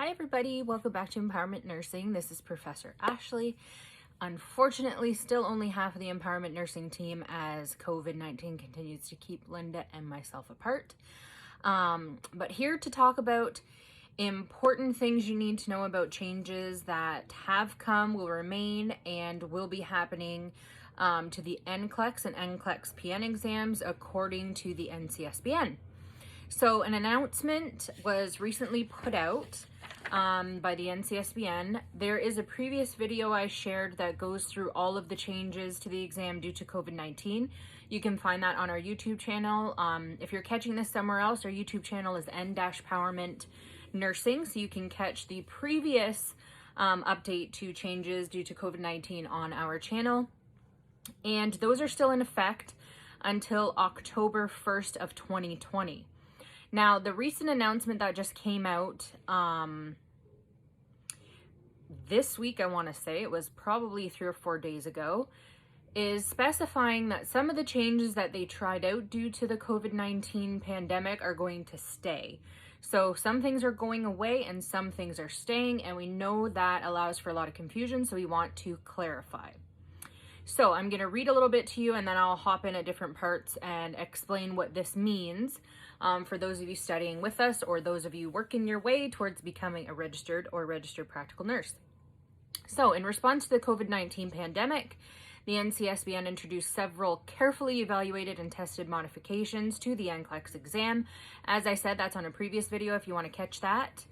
Hi everybody, welcome back to Empowerment Nursing. This is Professor Ashley. Unfortunately, still only half of the Empowerment Nursing team as COVID-19 continues to keep Linda and myself apart. But here to talk about important things you need to know about changes that have come, will remain, and will be happening to the NCLEX and NCLEX-PN exams according to the NCSBN. So an announcement was recently put out by the NCSBN. There is a previous video I shared that goes through all of the changes to the exam due to COVID-19. You can find that on our YouTube channel. If you're catching this somewhere else, our YouTube channel is N-Powerment Nursing, so you can catch the previous update to changes due to COVID-19 on our channel. And those are still in effect until October 1st of 2020. Now, the recent announcement that just came out this week, I want to say, it was probably 3 or 4 days ago, is specifying that some of the changes that they tried out due to the COVID-19 pandemic are going to stay. So some things are going away and some things are staying, and we know that allows for a lot of confusion, so we want to clarify. So I'm going to read a little bit to you and then I'll hop in at different parts and explain what this means for those of you studying with us or those of you working your way towards becoming a registered or registered practical nurse. So in response to the COVID-19 pandemic, the NCSBN introduced several carefully evaluated and tested modifications to the NCLEX exam. As I said, that's on a previous video if you want to catch that.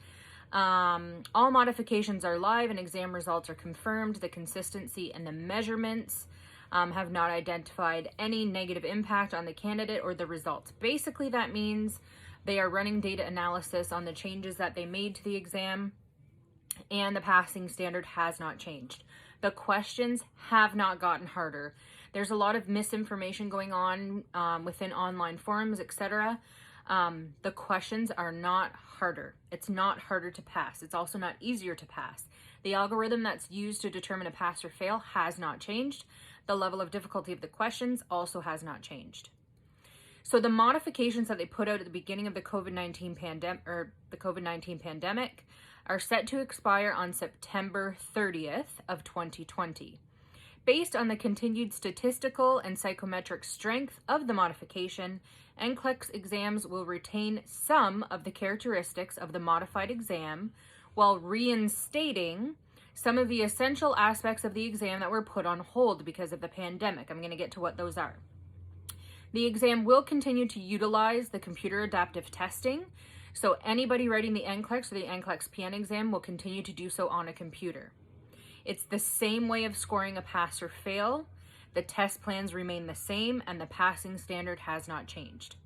All modifications are live and exam results are confirmed. The consistency and the measurements have not identified any negative impact on the candidate or the results. Basically, that means they are running data analysis on the changes that they made to the exam, and the passing standard has not changed. The questions have not gotten harder. There's a lot of misinformation going on within online forums, etc. The questions are not harder. It's not harder to pass. It's also not easier to pass. The algorithm that's used to determine a pass or fail has not changed. The level of difficulty of the questions also has not changed. So the modifications that they put out at the beginning of the COVID-19 pandemic are set to expire on September 30th of 2020. Based on the continued statistical and psychometric strength of the modification, NCLEX exams will retain some of the characteristics of the modified exam while reinstating some of the essential aspects of the exam that were put on hold because of the pandemic. I'm going to get to what those are. The exam will continue to utilize the computer adaptive testing, so anybody writing the NCLEX or the NCLEX-PN exam will continue to do so on a computer. It's the same way of scoring a pass or fail. The test plans remain the same and the passing standard has not changed.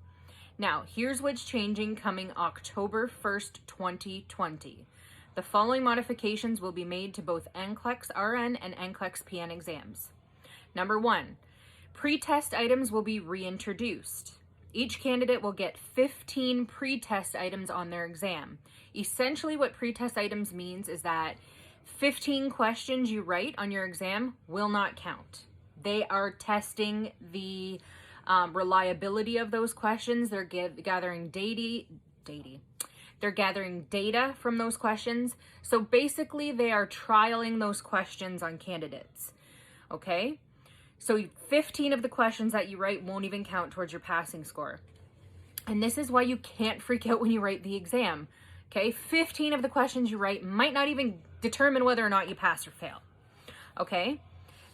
Now, here's what's changing coming October 1st, 2020. The following modifications will be made to both NCLEX-RN and NCLEX-PN exams. Number 1, pre-test items will be reintroduced. Each candidate will get 15 pre-test items on their exam. Essentially, what pre-test items means is that 15 questions you write on your exam will not count. They are testing the reliability of those questions. They're gathering data from those questions. So basically, they are trialing those questions on candidates. Okay? So 15 of the questions that you write won't even count towards your passing score. And this is why you can't freak out when you write the exam. Okay? 15 of the questions you write might not even determine whether or not you pass or fail. Okay?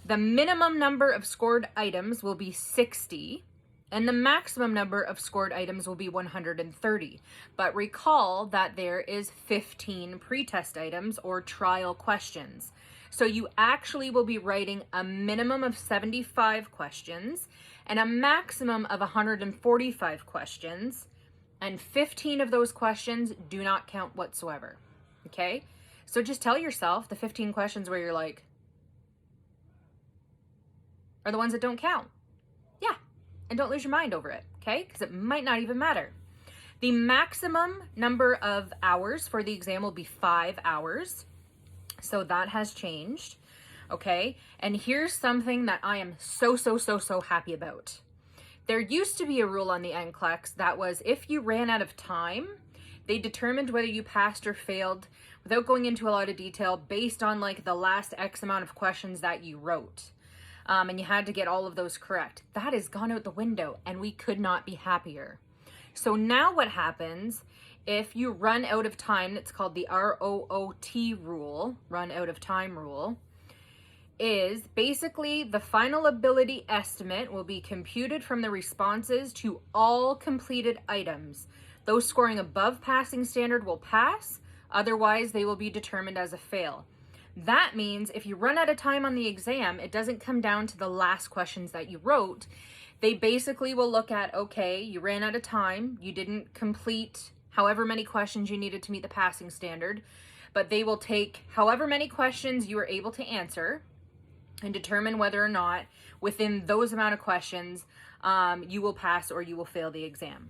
The minimum number of scored items will be 60, and the maximum number of scored items will be 130. But recall that there is 15 pretest items or trial questions. So you actually will be writing a minimum of 75 questions and a maximum of 145 questions, and 15 of those questions do not count whatsoever. Okay? So just tell yourself the 15 questions where you're like, are the ones that don't count. Yeah, and don't lose your mind over it, okay? Because it might not even matter. The maximum number of hours for the exam will be 5 hours. So that has changed, okay? And here's something that I am so happy about. There used to be a rule on the NCLEX that was if you ran out of time, They determined whether you passed or failed without going into a lot of detail based on like the last X amount of questions that you wrote. And you had to get all of those correct. That has gone out the window, and we could not be happier. So now what happens if you run out of time? It's called the ROOT rule, run out of time rule, is basically the final ability estimate will be computed from the responses to all completed items. Those scoring above passing standard will pass, otherwise they will be determined as a fail. That means if you run out of time on the exam, it doesn't come down to the last questions that you wrote. They basically will look at, okay, you ran out of time, you didn't complete however many questions you needed to meet the passing standard, but they will take however many questions you were able to answer and determine whether or not within those amount of questions you will pass or you will fail the exam.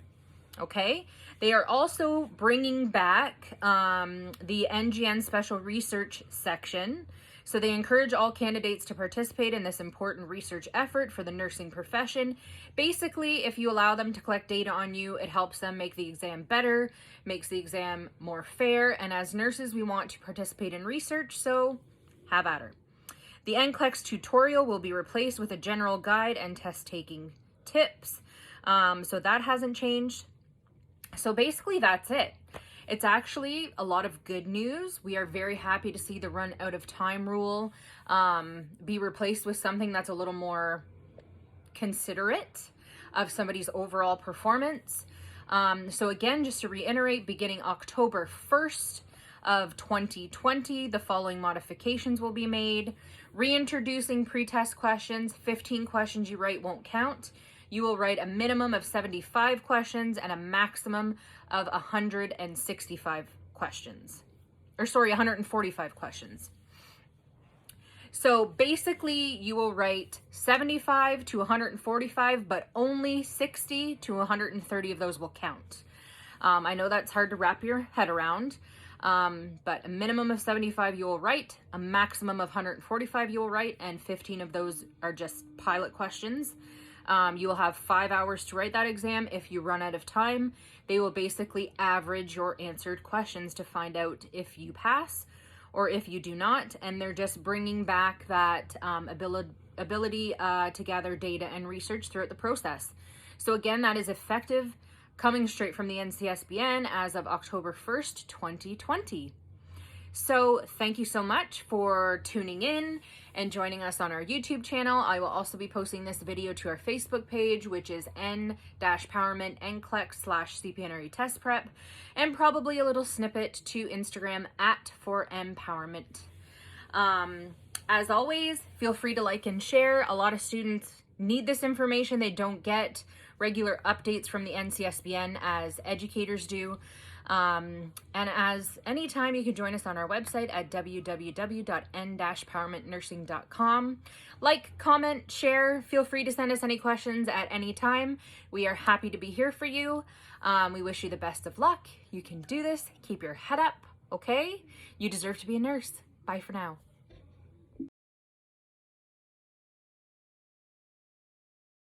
Okay, they are also bringing back the NGN special research section. So they encourage all candidates to participate in this important research effort for the nursing profession. Basically, if you allow them to collect data on you, it helps them make the exam better, makes the exam more fair. And as nurses, we want to participate in research, so have at her. The NCLEX tutorial will be replaced with a general guide and test-taking tips. So that hasn't changed. So basically that's it. It's actually a lot of good news. We are very happy to see the run out of time rule be replaced with something that's a little more considerate of somebody's overall performance. So again, just to reiterate, beginning October 1st of 2020, the following modifications will be made. Reintroducing pretest questions. 15 questions you write won't count. You will write a minimum of 75 questions and a maximum of 165 questions. 145 questions. So basically you will write 75 to 145, but only 60 to 130 of those will count. I know that's hard to wrap your head around, but a minimum of 75 you will write, a maximum of 145 you will write, and 15 of those are just pilot questions. You will have 5 hours to write that exam. If you run out of time, they will basically average your answered questions to find out if you pass or if you do not. And they're just bringing back that ability to gather data and research throughout the process. So again, that is effective, coming straight from the NCLEX-PN as of October 1st, 2020. So thank you so much for tuning in and joining us on our YouTube channel. I will also be posting this video to our Facebook page, which is N-Powerment NCLEX/CPNRE test prep, and probably a little snippet to Instagram @for N-Powerment. As always, feel free to like and share. A lot of students need this information. They don't get regular updates from the NCLEX-PN as educators do. And as anytime, you can join us on our website at www.n-powermentnursing.com. Like, comment, share. Feel free to send us any questions at any time. We are happy to be here for you. We wish you the best of luck. You can do this. Keep your head up, okay? You deserve to be a nurse. Bye for now.